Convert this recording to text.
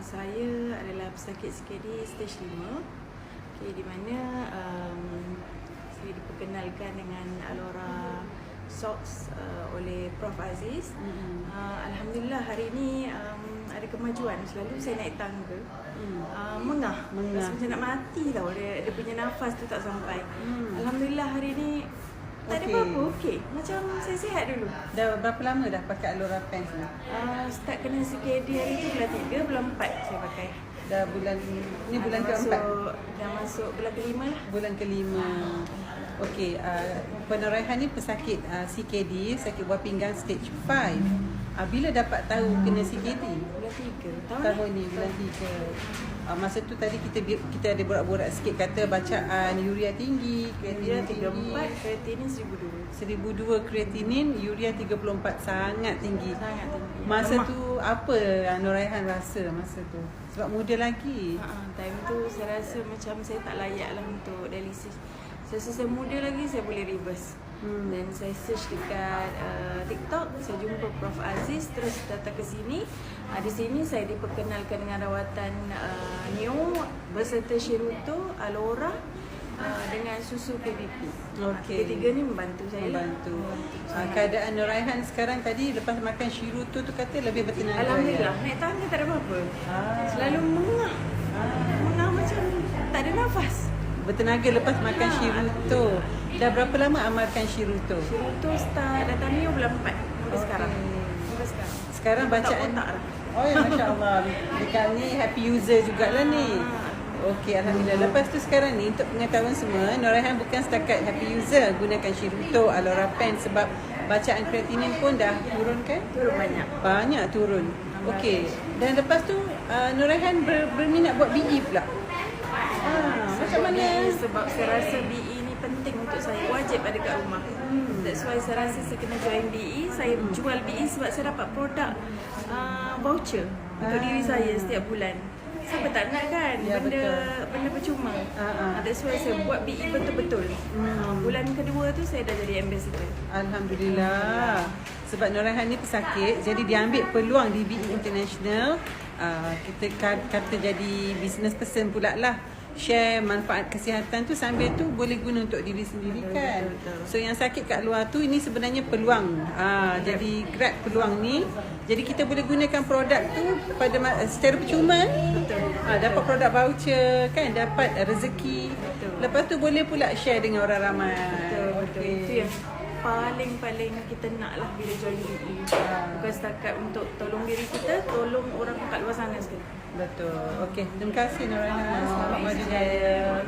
Saya adalah pesakit CKD stage 5, di mana saya diperkenalkan dengan Alora Socks oleh Prof Aziz. Alhamdulillah hari ini ada kemajuan. Selalu saya naik tangga, mengah. Rasa macam nak mati tau, dia punya nafas tu tak sampai. Alhamdulillah hari ini tak ada apa-apa, okey. Macam saya sihat dulu. Dah berapa lama dah pakai Alora Pants ni? Start kena CKD hari tu bulan 3, bulan 4 saya pakai. Dah bulan ni bulan keempat. Dah masuk bulan kelima lah. Bulan kelima. Okey, Penerihan ni pesakit CKD, sakit buah pinggang stage 5. Bila dapat tahu kena CKD? Bulan 3 tahun ni, bulan 3. Masa tu tadi kita ada borak-borak sikit, kata bacaan urea tinggi, Urea kreatinin 34, kreatinin 1002. 1002 kreatinin, urea 34, sangat tinggi. Sangat tinggi. Masa Lemah. tu apa Nuraihan rasa masa tu? Sebab muda lagi. Time tu saya rasa macam saya tak layak lah untuk dialisis. Saya rasa saya muda lagi, saya boleh reverse. Dan saya search dekat TikTok, saya jumpa Prof Aziz, terus datang ke sini. Di sini saya diperkenalkan dengan rawatan Neo berserta Shiruto, Alora dengan susu PBP. Okey. Ketiga ni membantu saya. Membantu. Keadaan Nuraihan sekarang tadi lepas makan Shiruto tu kata lebih bertenaga. Alhamdulillah, naik tangga tak ada apa-apa. Selalu mengah. Mengah macam tak ada nafas. Bertenaga lepas makan Shiruto. Dah berapa lama amalkan Shiruto? Shiruto start datang Neo bulan 4 sampai sekarang. Sampai sekarang. Sekarang bacaan Otak lah. Oh ya, masya-Allah. Dekat ni happy user jugalah ni. Okey, alhamdulillah. Lepas tu sekarang ni untuk pengetahuan semua, Nuraihan bukan setakat happy user gunakan Shiruto, Alora Pants sebab bacaan kreatinin pun dah turun kan? Turun banyak. Banyak turun. Okey. Dan lepas tu Nuraihan berminat buat BE pula. Macam mana? Sebab saya rasa BE ni penting untuk saya, wajib ada kat rumah. That's why saya rasa saya kena join BE. Saya jual BE sebab saya dapat produk voucher untuk diri saya setiap bulan. Siapa tak nak kan? Ya, benda percuma. That's why saya buat BE betul-betul. Bulan kedua tu saya dah jadi ambassador. Alhamdulillah. Sebab Nuraihan ni pesakit, jadi dia ambil peluang di BE International. Kita kata jadi business person pula lah. Share manfaat kesihatan tu sambil tu boleh guna untuk diri sendiri kan. So yang sakit kat luar tu ini sebenarnya peluang. Jadi grab peluang ni. Jadi kita boleh gunakan produk tu secara percuma. Dapat produk voucher kan, dapat rezeki. Lepas tu boleh pula share dengan orang ramai. Betul. Itu yang paling kita nak lah bila join BE. Bukan setakat untuk tolong diri kita, tolong orang kat luar sana sekali. Betul. Okey, terima kasih Nuraihan. Selamat maju jaya.